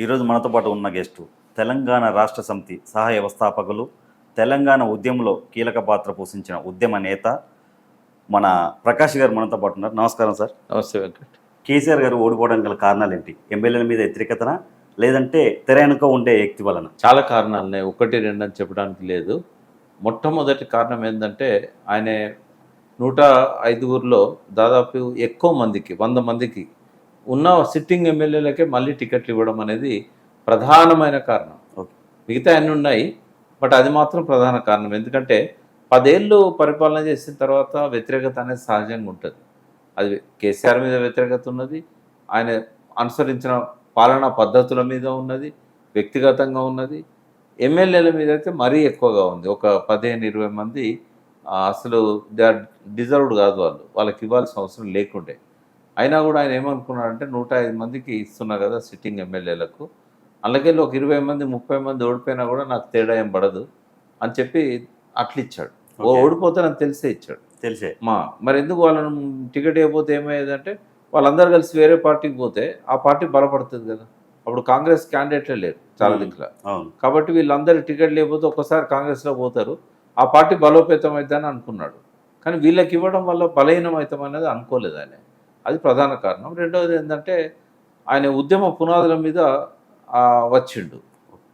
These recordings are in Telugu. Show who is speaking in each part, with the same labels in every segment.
Speaker 1: ఈరోజు మనతో పాటు ఉన్న గెస్టు తెలంగాణ రాష్ట్ర సమితి సహాయ వ్యవస్థాపకులు, తెలంగాణ ఉద్యమంలో కీలక పాత్ర పోషించిన ఉద్యమ నేత మన ప్రకాష్ గారు మనతో పాటు ఉన్నారు. నమస్కారం సార్.
Speaker 2: నమస్తే వెంకట్.
Speaker 1: కేసీఆర్ గారు ఓడిపోవడం గల కారణాలు ఏంటి? ఎమ్మెల్యేల మీద వ్యతిరేకతన, లేదంటే తెర వెనుక ఉండే వ్యక్తి వలన?
Speaker 2: చాలా కారణాలున్నాయి, ఒకటి రెండు అని చెప్పడానికి లేదు. మొట్టమొదటి కారణం ఏంటంటే ఆయన 105 దాదాపు ఎక్కువ మందికి 100 మందికి ఉన్న సిట్టింగ్ ఎమ్మెల్యేలకే మళ్ళీ టికెట్లు ఇవ్వడం అనేది ప్రధానమైన కారణం.
Speaker 1: ఓకే,
Speaker 2: మిగతా అన్నీ ఉన్నాయి, బట్ అది మాత్రం ప్రధాన కారణం. ఎందుకంటే 10 ఏళ్ళు పరిపాలన చేసిన తర్వాత వ్యతిరేకత అనేది సహజంగా ఉంటుంది. అది కేసీఆర్ మీద వ్యతిరేకత ఉన్నది, ఆయన అనుసరించిన పాలనా పద్ధతుల మీద ఉన్నది, వ్యక్తిగతంగా ఉన్నది. ఎమ్మెల్యేల మీద అయితే మరీ ఎక్కువగా ఉంది. ఒక 15-20 మంది అసలు దే ఆర్ డిజర్వ్డ్ కాదు, వాళ్ళకి ఇవ్వాల్సిన అవసరం లేకుండే. అయినా కూడా ఆయన ఏమనుకున్నాడంటే 105 మందికి ఇస్తున్నా కదా సిట్టింగ్ ఎమ్మెల్యేలకు, అందులోకెళ్ళి ఒక 20 మంది 30 మంది ఓడిపోయినా కూడా నాకు తేడా ఏం పడదు అని చెప్పి అట్లిచ్చాడు. ఓడిపోతానని తెలిసే ఇచ్చాడు.
Speaker 1: తెలిసే
Speaker 2: మరి ఎందుకు వాళ్ళను టికెట్ ఇవ్వకపోతే ఏమయ్యేదంటే వాళ్ళందరూ కలిసి వేరే పార్టీకి పోతే ఆ పార్టీ బలపడుతుంది కదా. అప్పుడు కాంగ్రెస్ క్యాండిడేట్లే లేరు చాలా దిక్కుల. కాబట్టి వీళ్ళందరూ టికెట్ లేకపోతే ఒక్కసారి కాంగ్రెస్లో పోతారు, ఆ పార్టీ బలోపేతం అవుతుందని అనుకున్నాడు. కానీ వీళ్ళకి ఇవ్వడం వల్ల బలహీనం అవుతాం అనేది అనుకోలేదు ఆయన. అది ప్రధాన కారణం. రెండవది ఏంటంటే ఆయన ఉద్యమ పునాదుల మీద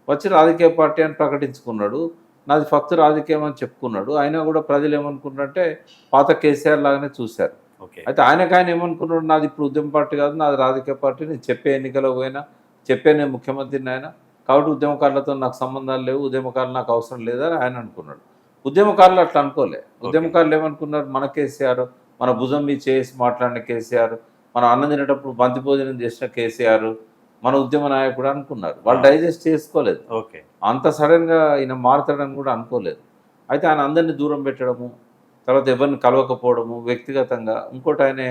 Speaker 2: వచ్చి రాజకీయ పార్టీ అని ప్రకటించుకున్నాడు. నాది ఫక్తు రాజకీయం అని చెప్పుకున్నాడు. అయినా కూడా ప్రజలు ఏమనుకున్నారంటే పాత కేసీఆర్ లాగానే చూశారు. అయితే ఆయన ఏమనుకున్నాడు, నాది ఇప్పుడు ఉద్యమ పార్టీ కాదు, నాది రాజకీయ పార్టీ, నేను చెప్పే ఎన్నికలో పోయినా చెప్పే నేను ముఖ్యమంత్రిని ఆయన, కాబట్టి ఉద్యమకారులతో నాకు సంబంధాలు లేవు, ఉద్యమకారులు నాకు అవసరం లేదని ఆయన అనుకున్నాడు. ఉద్యమకారులు అట్లా అనుకోలే. ఉద్యమకారులు ఏమనుకున్నారు, మన కేసీఆర్, మన భుజం మీద చేసి మాట్లాడిన కేసీఆర్, మనం అన్నం తినేటప్పుడు బంతి భోజనం చేసిన కేసీఆర్ మన ఉద్యమ నాయకుడు అనుకున్నారు. వాళ్ళు డైజెస్ట్ చేసుకోలేదు. అంత సడన్గా ఈయన మారుతాడని కూడా అనుకోలేదు. అయితే ఆయన అందరినీ దూరం పెట్టడము, తర్వాత ఎవరిని కలవకపోవడము, వ్యక్తిగతంగా ఇంకోటి ఆయన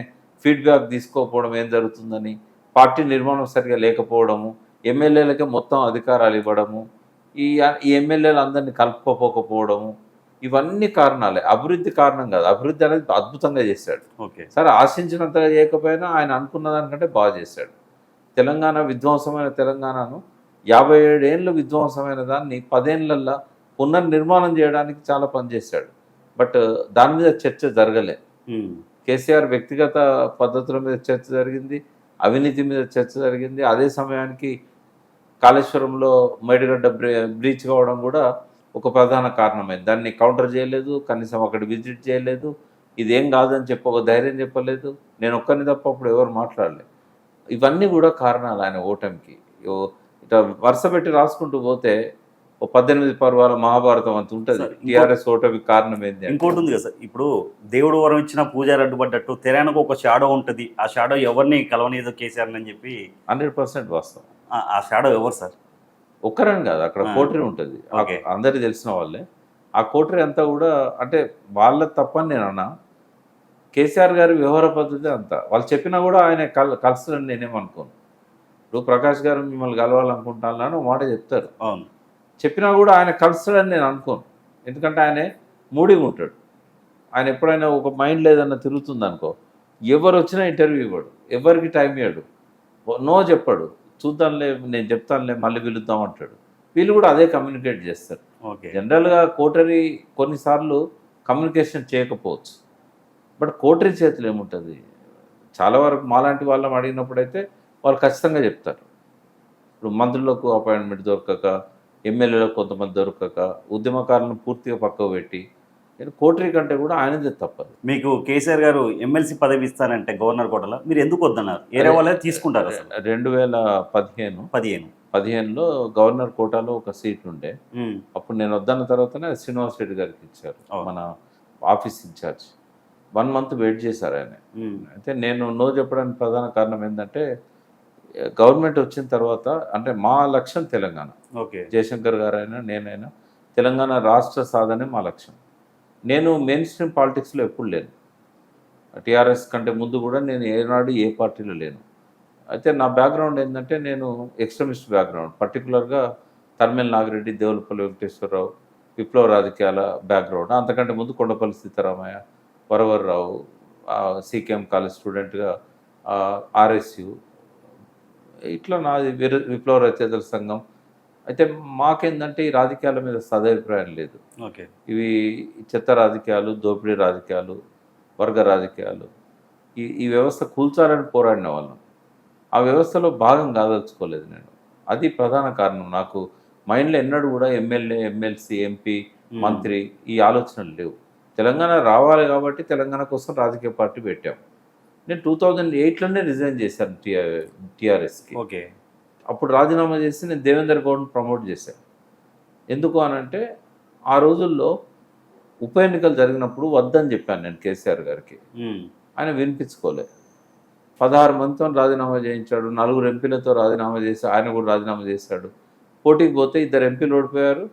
Speaker 2: ఫీడ్బ్యాక్ తీసుకోకపోవడం ఏం జరుగుతుందని, పార్టీ నిర్మాణం సరిగా లేకపోవడము, ఎమ్మెల్యేలకే మొత్తం అధికారాలు ఇవ్వడము, ఈ ఎమ్మెల్యేలు అందరినీ కలుపుకోకపోవడము, ఇవన్నీ కారణాలే. అభివృద్ధి కారణం కాదు. అభివృద్ధి అనేది అద్భుతంగా చేశాడు. సరే, ఆశించినంతగా చేయకపోయినా ఆయన అనుకున్న దానికంటే బాగా చేశాడు. తెలంగాణ విధ్వంసమైన తెలంగాణను 57 ఏళ్ళు విధ్వంసమైన దాన్ని 10 ఏళ్ళల్లో పునర్నిర్మాణం చేయడానికి చాలా పనిచేశాడు. బట్ దాని మీద చర్చ జరగలే. కేసీఆర్ వ్యక్తిగత పద్ధతుల మీద చర్చ జరిగింది, అవినీతి మీద చర్చ జరిగింది. అదే సమయానికి కాళేశ్వరంలో మేడిగడ్డ బ్రీచ్ కావడం కూడా ఒక ప్రధాన కారణమైంది. దాన్ని కౌంటర్ చేయలేదు, కనీసం అక్కడ విజిట్ చేయలేదు, ఇదేం కాదని చెప్పి ఒక ధైర్యం చెప్పలేదు. నేను ఒక్కరిని తప్ప అప్పుడు ఎవరు మాట్లాడలేదు. ఇవన్నీ కూడా కారణాలు ఆయన ఓటమికి. ఇట్లా వరుస పెట్టి రాసుకుంటూ పోతే ఓ 18 పర్వాల మహాభారతం అంత ఉంటుంది. టీఆర్ఎస్ ఓటమికి కారణం ఏంటి?
Speaker 1: ఇంకోటి ఉంది కదా సార్, ఇప్పుడు దేవుడు వరం ఇచ్చిన పూజారి అడ్డుపడ్డట్టు తెరానికి ఒక షాడో ఉంటుంది. ఆ షాడో ఎవరిని కలవనీదో కేసీఆర్ అని చెప్పి
Speaker 2: 100% వాస్తవం.
Speaker 1: ఆ షాడో ఎవరు సార్?
Speaker 2: ఒక్కరని కాదు, అక్కడ కోటరీ ఉంటుంది, అందరికీ తెలిసిన వాళ్ళే. ఆ కోటరీ అంతా కూడా అంటే వాళ్ళ తప్పని నేను అన్నా. కేసీఆర్ గారి వ్యవహార పద్ధతి అంతా వాళ్ళు చెప్పినా కూడా ఆయన కలుస్తారని నేనేమనుకోను. ఇప్పుడు ప్రకాష్ గారు మిమ్మల్ని కలవాలనుకుంటాను మాట చెప్తారు,
Speaker 1: అవును,
Speaker 2: చెప్పినా కూడా ఆయన కలుస్తాడని నేను అనుకోను. ఎందుకంటే ఆయన మూడీగా ఉంటాడు. ఆయన ఎప్పుడైనా ఒక మైండ్ లేదన్నా తిరుగుతుంది అనుకో, ఎవరు వచ్చినా ఇంటర్వ్యూ ఇవ్వడు, ఎవరికి టైం ఇవ్వడు, నో చెప్పాడు, చూద్దాంలే నేను చెప్తానులే మళ్ళీ పిలుద్దాం అంటాడు. వీళ్ళు కూడా అదే కమ్యూనికేట్ చేస్తారు. జనరల్గా కోటరీ కొన్నిసార్లు కమ్యూనికేషన్ చేయకపోవచ్చు, బట్ కోటరీ చేతులు ఏముంటుంది. చాలా వరకు మాలాంటి వాళ్ళని అడిగినప్పుడైతే వాళ్ళు ఖచ్చితంగా చెప్తారు. ఇప్పుడు మంత్రులకు అపాయింట్మెంట్ దొరకక, ఎమ్మెల్యేలకు కొంతమంది దొరకక, ఉద్యమకారులను పూర్తిగా పక్కకు పెట్టి, కోటరీ కంటే కూడా ఆయనదే తప్పదు.
Speaker 1: మీకు కేసీఆర్ గారు ఎమ్మెల్సీ పదవి ఇస్తానంటే గవర్నర్ కోటలో మీరు ఎందుకు వద్దన్నారు? వేరే వాళ్ళే తీసుకుంటారు.
Speaker 2: 2015లో గవర్నర్ కోటాలో ఒక సీట్ ఉండే. అప్పుడు నేను వద్దన్న తర్వాతనే శ్రీనివాస్ రెడ్డి గారికి ఇచ్చారు, మన ఆఫీస్ ఇన్ఛార్జ్. 1 మంత్ వెయిట్ చేశారు ఆయన. అయితే నేను నో చెప్పడానికి ప్రధాన కారణం ఏంటంటే గవర్నమెంట్ వచ్చిన తర్వాత అంటే మా లక్ష్యం తెలంగాణ. జయశంకర్ గారు అయినా నేనైనా తెలంగాణ రాష్ట్ర సాధనే మా లక్ష్యం. నేను మెయిన్ స్ట్రీమ్ పాలిటిక్స్లో ఎప్పుడు లేను. టీఆర్ఎస్ కంటే ముందు కూడా నేను ఏనాడు ఏ పార్టీలో లేను. అయితే నా బ్యాక్గ్రౌండ్ ఏంటంటే నేను ఎక్స్ట్రీమిస్ట్ బ్యాక్గ్రౌండ్, పర్టికులర్గా తర్మేల్ నాగిరెడ్డి, దేవులపల్లి వెంకటేశ్వరరావు విప్లవ రాజకీయాల బ్యాక్గ్రౌండ్. అంతకంటే ముందు కొండపల్లి సీతారామయ్య, వరవర్రావు, సికేఎం కాలేజ్ స్టూడెంట్గా, ఆర్ఎస్యు, ఇట్లా నాది విప్లవ రచయితల సంఘం. అయితే మాకేందంటే ఈ రాజకీయాల మీద సదభిప్రాయం లేదు.
Speaker 1: ఓకే.
Speaker 2: ఇవి చెత్త రాజకీయాలు, దోపిడీ రాజకీయాలు, వర్గ రాజకీయాలు, ఈ వ్యవస్థ కూల్చాలని పోరాడిన వాళ్ళం. ఆ వ్యవస్థలో భాగం కాదలుచుకోలేదు నేను. అది ప్రధాన కారణం. నాకు మైండ్‌లో ఎన్నడూ కూడా ఎమ్మెల్యే, ఎమ్మెల్సీ, ఎంపీ, మంత్రి ఈ ఆలోచనలు లేవు. తెలంగాణ రావాలి కాబట్టి తెలంగాణ కోసం రాజకీయ పార్టీ పెట్టాం. నేను 2008లోనే రిజైన్ చేశాను టీఆర్ఎస్‌కి.
Speaker 1: ఓకే.
Speaker 2: అప్పుడు రాజీనామా చేసి నేను దేవేందర్ గౌడ్‌ని ప్రమోట్ చేశాను. ఎందుకు అనంటే ఆ రోజుల్లో ఉప ఎన్నికలు జరిగినప్పుడు వద్దని చెప్పాను నేను కేసీఆర్ గారికి. ఆయన వినిపించుకోలే. 16 మందితో రాజీనామా చేయించాడు. 4 ఎంపీలతో రాజీనామా చేసి ఆయన కూడా రాజీనామా చేశాడు. పోటీకి పోతే 2 ఎంపీలు ఓడిపోయారు.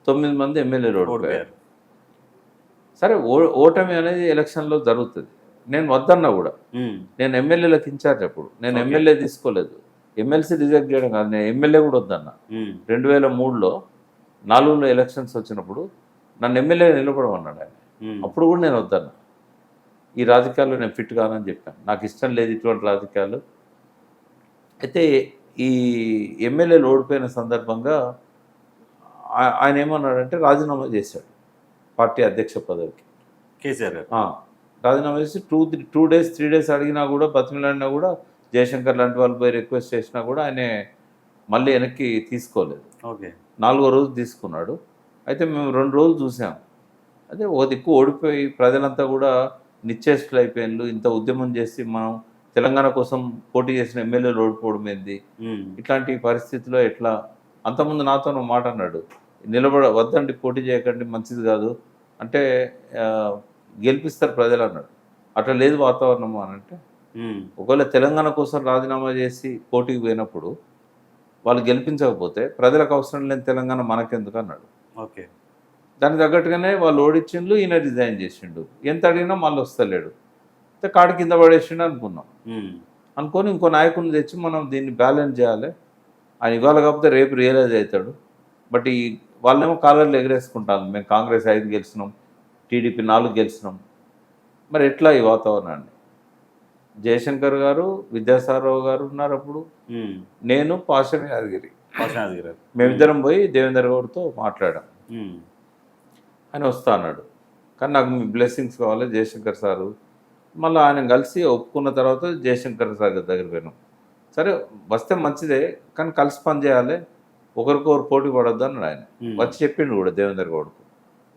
Speaker 2: 9 మంది ఎమ్మెల్యేలు ఓడిపోయారు. సరే ఓటమి అనేది ఎలక్షన్లో జరుగుతుంది. నేను వద్దన్నా కూడా. నేను ఎమ్మెల్యేలకు ఇన్ఛార్జ్ అప్పుడు. నేను ఎమ్మెల్యే తీసుకోలేదు. ఎమ్మెల్సీ రిజెక్ట్ చేయడం కాదు, నేను ఎమ్మెల్యే కూడా వద్దన్నా. 2003లో 4లో ఎలక్షన్స్ వచ్చినప్పుడు నన్ను ఎమ్మెల్యే నిలబడమన్నాడు ఆయన. అప్పుడు కూడా నేను వద్దన్నా. ఈ రాజకీయాల్లో నేను ఫిట్ కానని చెప్పాను. నాకు ఇష్టం లేదు ఇటువంటి రాజకీయాలు. అయితే ఈ ఎమ్మెల్యేలు ఓడిపోయిన సందర్భంగా ఆయన ఏమన్నాడంటే రాజీనామా చేశాడు పార్టీ అధ్యక్ష పదవికి.
Speaker 1: కేసీఆర్ గారు
Speaker 2: రాజీనామా చేసి 2 డేస్ 3 డేస్ అడిగినా కూడా, బతిమిలాడినా కూడా, జయశంకర్ లాంటి వాళ్ళు పోయి రిక్వెస్ట్ చేసినా కూడా ఆయన మళ్ళీ వెనక్కి తీసుకోలేదు.
Speaker 1: ఓకే.
Speaker 2: 4వ రోజు తీసుకున్నాడు. అయితే మేము 2 రోజులు చూసాం. అదే ఓ దిక్కు ఓడిపోయి ప్రజలంతా కూడా నిశ్చేష్టులు అయిపోయినారు. ఇంత ఉద్యమం చేసి మనం తెలంగాణ కోసం పోటీ చేసిన ఎమ్మెల్యేలు ఓడిపోవడం ఏంది, ఇట్లాంటి పరిస్థితిలో ఎట్లా. అంతకుముందు నాతో ఒక మాట అన్నాడు, వద్దండి, పోటీ చేయకండి, మంచిది కాదు అంటే గెలిపిస్తారు ప్రజలు అన్నాడు. అట్లా లేదు వాతావరణం అని అంటే, ఒకవేళ తెలంగాణ కోసం రాజీనామా చేసి పోటీకి పోయినప్పుడు వాళ్ళు గెలిపించకపోతే ప్రజలకు అవసరం లేని తెలంగాణ మనకెందుకు అన్నాడు.
Speaker 1: ఓకే.
Speaker 2: దానికి తగ్గట్టుగానే వాళ్ళు ఓడించిండు, ఈయన రిజైన్ చేసిండు. ఎంత అడిగినా మళ్ళీ వస్తలేడు. అయితే కాడి కింద పడేసిండు అనుకున్నాం. అనుకొని ఇంకో నాయకుడిని తెచ్చి మనం దీన్ని బ్యాలెన్స్ చేయాలి. ఆయన ఇవాళ కాకపోతే రేపు రియలైజ్ అవుతాడు. బట్ ఈ వాళ్ళేమో కాలర్లు ఎగరేసుకుంటాను, మేము కాంగ్రెస్ 5 గెలిచినాం, టీడీపీ 4 గెలిచినాం. మరి ఎట్లా ఈ వాతావరణాన్ని? జయశంకర్ గారు, విద్యాసాగరరావు గారు ఉన్నారు అప్పుడు, నేను పాషం యాదగిరి, మేమిద్దరం పోయి దేవేందర్ గౌడ్తో మాట్లాడాం. ఆయన వస్తా అన్నాడు. కానీ నాకు మీ బ్లెస్సింగ్స్ కావాలి జయశంకర్ సారు. మళ్ళీ ఆయన కలిసి ఒప్పుకున్న తర్వాత జయశంకర్ సార్ దగ్గర పోయినాం. సరే వస్తే మంచిదే, కానీ కలిసి పని చేయాలి, ఒకరికొకరు పోటీ పడొద్దు అన్నాడు ఆయన. వచ్చి చెప్పిండు కూడా దేవేందర్ గౌడ్కు.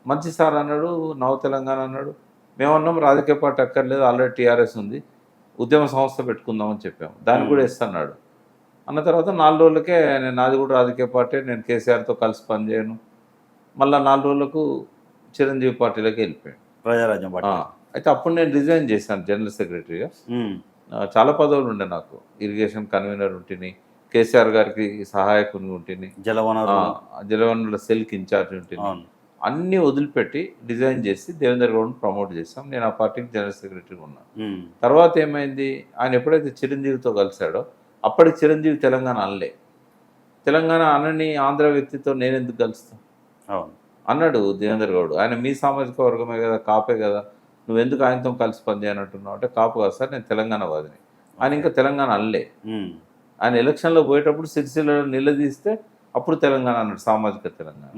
Speaker 2: మంచి సార్ అన్నాడు, నవ తెలంగాణ అన్నాడు. మేమన్నాం రాజకీయ పార్టీ అక్కర్లేదు, ఆల్రెడీ టీఆర్ఎస్ ఉంది, ఉద్యమ సంస్థ పెట్టుకుందామని చెప్పాము, దాన్ని కూడా ఇస్తున్నాడు. అన్న తర్వాత 4 రోజులకే నాది కూడా రాజకీయ పార్టీ, నేను కేసీఆర్తో కలిసి పనిచేయను. మళ్ళీ 4 రోజులకు చిరంజీవి పార్టీలోకి వెళ్ళిపోయాడు,
Speaker 1: ప్రజారాజ్యం పార్టీ.
Speaker 2: అయితే అప్పుడు నేను రిజైన్ చేశాను జనరల్ సెక్రటరీగా. చాలా పదవులు ఉండే నాకు. ఇరిగేషన్ కన్వీనర్ ఉంటుంది, కేసీఆర్ గారికి సహాయకుని ఉంటుంది, జలవనరుల సెల్కి ఇన్ఛార్జ్ ఉంటుంది. అన్నీ వదిలిపెట్టి డిజైన్ చేసి దేవేందర్ గౌడ్ని ప్రమోట్ చేశాం. నేను ఆ పార్టీకి జనరల్ సెక్రటరీ ఉన్నాను. తర్వాత ఏమైంది, ఆయన ఎప్పుడైతే చిరంజీవితో కలిశాడో అప్పటికి చిరంజీవి తెలంగాణ అనలే. తెలంగాణ అనని ఆంధ్ర వ్యక్తితో నేను ఎందుకు కలుస్తాను అన్నాడు దేవేందర్ గౌడ్. ఆయన మీ సామాజిక వర్గమే కదా, కాపే కదా, నువ్వెందుకు ఆయనతో కలిసి పనిచేయనంటున్నావు అంటే, కాపు కాదు సార్, నేను తెలంగాణ వాదిని. ఆయన ఇంకా తెలంగాణ అనలే. ఆయన ఎలక్షన్లో పోయేటప్పుడు సిరిసిల్లలో నిలదీస్తే అప్పుడు తెలంగాణ అన్నాడు, సామాజిక తెలంగాణ.